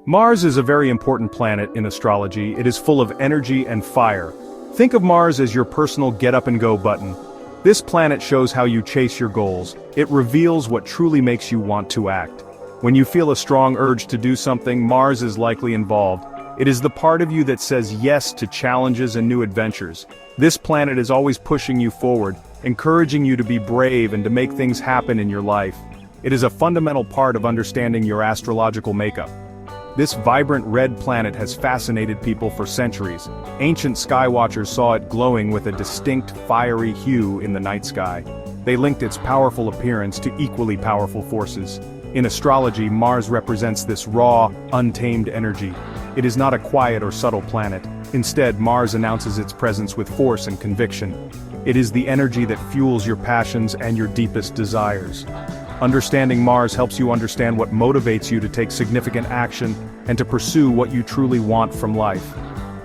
Mars is a very important planet in astrology. It is full of energy and fire. Think of Mars as your personal get-up-and-go button. This planet shows how you chase your goals. It reveals what truly makes you want to act. When you feel a strong urge to do something, Mars is likely involved. It is the part of you that says yes to challenges and new adventures. This planet is always pushing you forward, encouraging you to be brave and to make things happen in your life. It is a fundamental part of understanding your astrological makeup. This vibrant red planet has fascinated people for centuries. Ancient skywatchers saw it glowing with a distinct, fiery hue in the night sky. They linked its powerful appearance to equally powerful forces. In astrology, Mars represents this raw, untamed energy. It is not a quiet or subtle planet. Instead, Mars announces its presence with force and conviction. It is the energy that fuels your passions and your deepest desires. Understanding Mars helps you understand what motivates you to take significant action and to pursue what you truly want from life.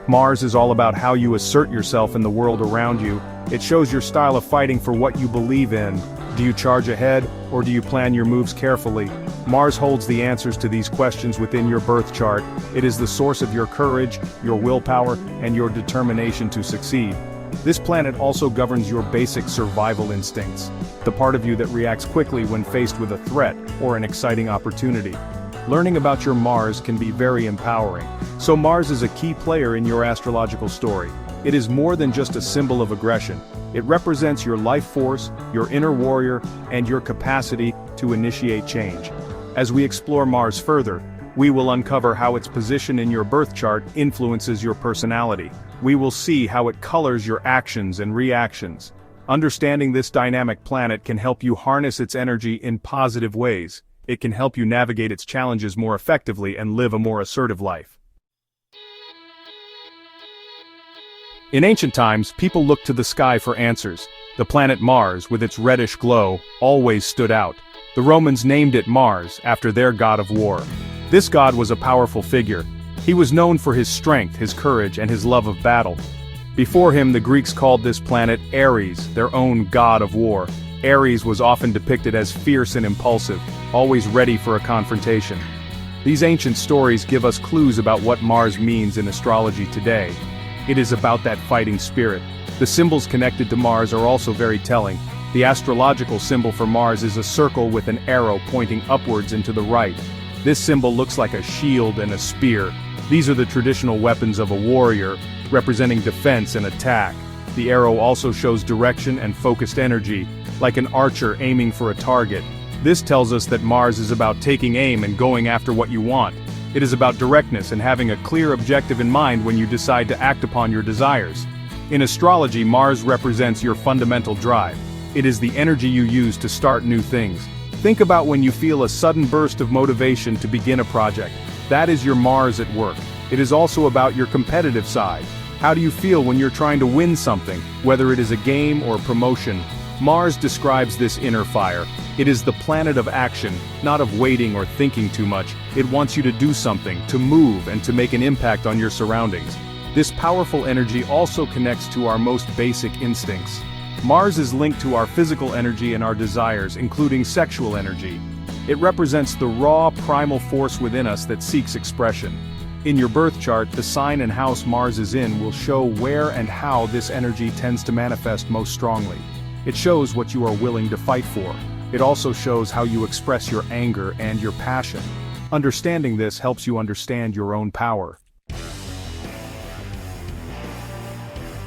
Mars is all about how you assert yourself in the world around you. It shows your style of fighting for what you believe in. Do you charge ahead, or do you plan your moves carefully? Mars holds the answers to these questions within your birth chart. It is the source of your courage, your willpower, and your determination to succeed. This planet also governs your basic survival instincts, the part of you that reacts quickly when faced with a threat or an exciting opportunity. Learning about your Mars can be very empowering. So Mars is a key player in your astrological story. It is more than just a symbol of aggression. It represents your life force, your inner warrior, and your capacity to initiate change. As we explore Mars further, we will uncover how its position in your birth chart influences your personality. We will see how it colors your actions and reactions. Understanding this dynamic planet can help you harness its energy in positive ways. It can help you navigate its challenges more effectively and live a more assertive life. In ancient times, people looked to the sky for answers. The planet Mars, with its reddish glow, always stood out. The Romans named it Mars, after their god of war. This god was a powerful figure. He was known for his strength, his courage, and his love of battle. Before him, the Greeks called this planet Ares, their own god of war. Ares was often depicted as fierce and impulsive, always ready for a confrontation. These ancient stories give us clues about what Mars means in astrology today. It is about that fighting spirit. The symbols connected to Mars are also very telling. The astrological symbol for Mars is a circle with an arrow pointing upwards and to the right. This symbol looks like a shield and a spear. These are the traditional weapons of a warrior, representing defense and attack. The arrow also shows direction and focused energy, like an archer aiming for a target. This tells us that Mars is about taking aim and going after what you want. It is about directness and having a clear objective in mind when you decide to act upon your desires. In astrology, Mars represents your fundamental drive. It is the energy you use to start new things. Think about when you feel a sudden burst of motivation to begin a project. That is your Mars at work. It is also about your competitive side. How do you feel when you're trying to win something, whether it is a game or promotion? Mars describes this inner fire. It is the planet of action, not of waiting or thinking too much. It wants you to do something, to move, and to make an impact on your surroundings. This powerful energy also connects to our most basic instincts. Mars is linked to our physical energy and our desires, including sexual energy. It represents the raw, primal force within us that seeks expression. In your birth chart, the sign and house Mars is in will show where and how this energy tends to manifest most strongly. It shows what you are willing to fight for. It also shows how you express your anger and your passion. Understanding this helps you understand your own power.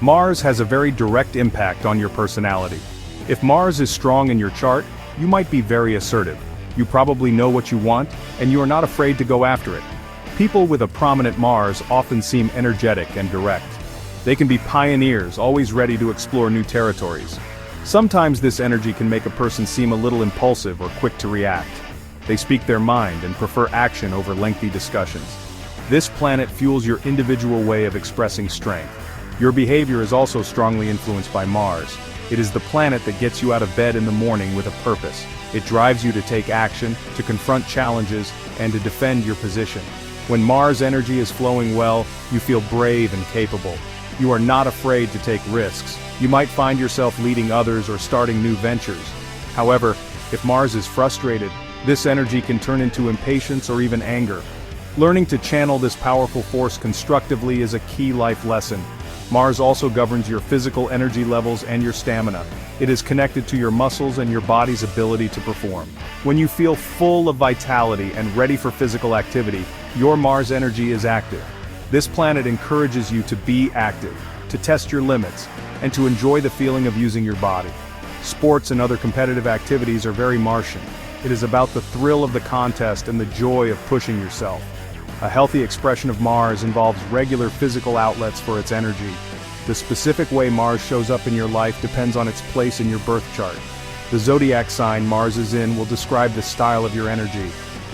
Mars has a very direct impact on your personality. If Mars is strong in your chart, you might be very assertive. You probably know what you want, and you are not afraid to go after it. People with a prominent Mars often seem energetic and direct. They can be pioneers, always ready to explore new territories. Sometimes this energy can make a person seem a little impulsive or quick to react. They speak their mind and prefer action over lengthy discussions. This planet fuels your individual way of expressing strength. Your behavior is also strongly influenced by Mars. It is the planet that gets you out of bed in the morning with a purpose. It drives you to take action, to confront challenges, and to defend your position. When Mars energy is flowing well, you feel brave and capable. You are not afraid to take risks. You might find yourself leading others or starting new ventures. However, if Mars is frustrated, this energy can turn into impatience or even anger. Learning to channel this powerful force constructively is a key life lesson. Mars also governs your physical energy levels and your stamina. It is connected to your muscles and your body's ability to perform. When you feel full of vitality and ready for physical activity, your Mars energy is active. This planet encourages you to be active, to test your limits, and to enjoy the feeling of using your body. Sports and other competitive activities are very Martian. It is about the thrill of the contest and the joy of pushing yourself. A healthy expression of Mars involves regular physical outlets for its energy. The specific way Mars shows up in your life depends on its place in your birth chart. The zodiac sign Mars is in will describe the style of your energy.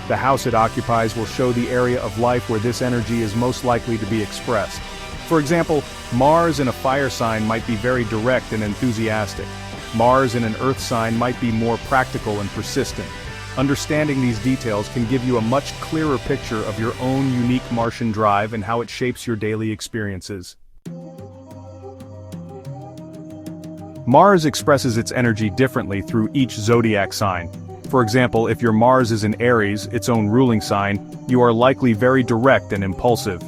The house it occupies will show the area of life where this energy is most likely to be expressed. For example, Mars in a fire sign might be very direct and enthusiastic. Mars in an earth sign might be more practical and persistent. Understanding these details can give you a much clearer picture of your own unique Martian drive and how it shapes your daily experiences. Mars expresses its energy differently through each zodiac sign. For example, if your Mars is in Aries, its own ruling sign, you are likely very direct and impulsive.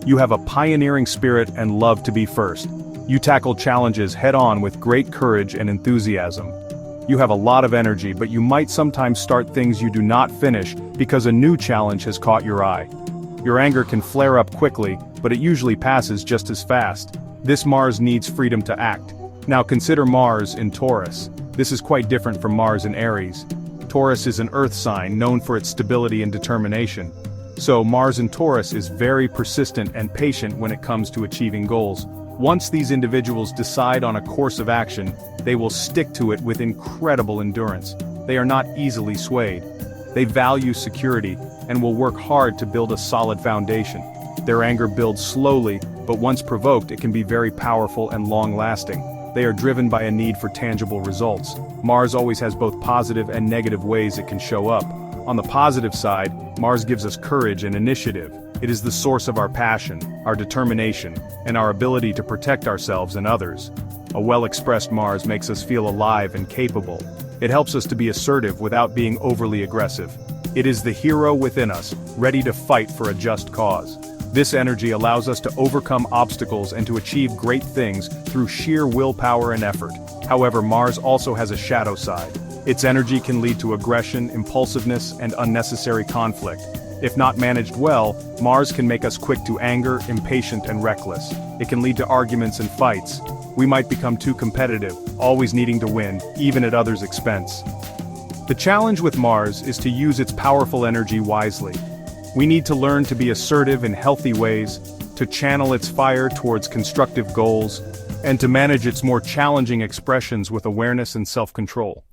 You have a pioneering spirit and love to be first. You tackle challenges head-on with great courage and enthusiasm. You have a lot of energy, but you might sometimes start things you do not finish because a new challenge has caught your eye. Your anger can flare up quickly, but it usually passes just as fast. This Mars needs freedom to act. Now consider Mars in Taurus. This is quite different from Mars in Aries. Taurus is an earth sign known for its stability and determination. So Mars in Taurus is very persistent and patient when it comes to achieving goals. Once these individuals decide on a course of action, they will stick to it with incredible endurance. They are not easily swayed. They value security and will work hard to build a solid foundation. Their anger builds slowly, but once provoked it can be very powerful and long-lasting. They are driven by a need for tangible results. Mars always has both positive and negative ways it can show up. On the positive side, Mars gives us courage and initiative. It is the source of our passion, our determination, and our ability to protect ourselves and others. A well-expressed Mars makes us feel alive and capable. It helps us to be assertive without being overly aggressive. It is the hero within us, ready to fight for a just cause. This energy allows us to overcome obstacles and to achieve great things through sheer willpower and effort. However, Mars also has a shadow side. Its energy can lead to aggression, impulsiveness, and unnecessary conflict. If not managed well, Mars can make us quick to anger, impatient, and reckless. It can lead to arguments and fights. We might become too competitive, always needing to win, even at others' expense. The challenge with Mars is to use its powerful energy wisely. We need to learn to be assertive in healthy ways, to channel its fire towards constructive goals, and to manage its more challenging expressions with awareness and self-control.